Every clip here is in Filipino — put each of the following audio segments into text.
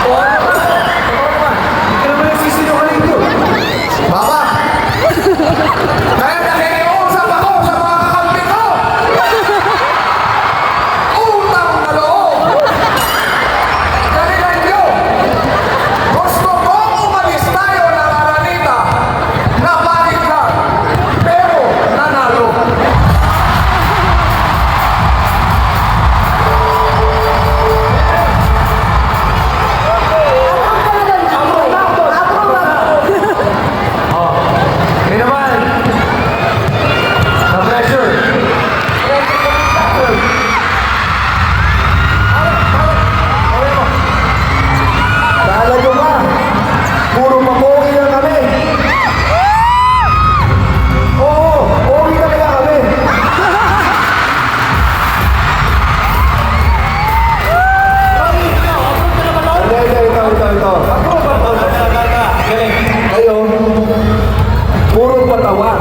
Hindi ka naman nagsisinungaling yun. Papa! Kaya nakikiusap ako sa mga kakampi ko! Utang na loob! Galingan nyo! Gusto kong umalis tayo ng Araneta na balik lang, pero nanalo. Hindi naman. Sa pressure. Kala nyo ba? Puro mapogi lang kami. Oo, pogi talaga kami. Ito. Kayo, puro patawa.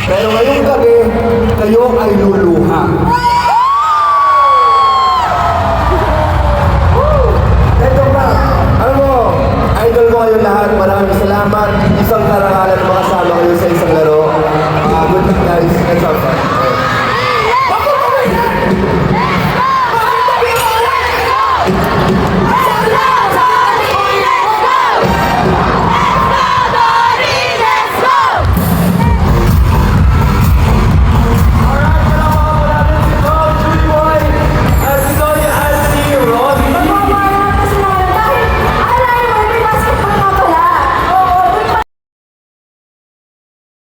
Pero ngayong gabi, kayo ay luluha. Ito pa, alam mo, idol ko kayo lahat. Maraming salamat. Isang karangalan makasama kayo sa isang laro. Good night guys. That's all.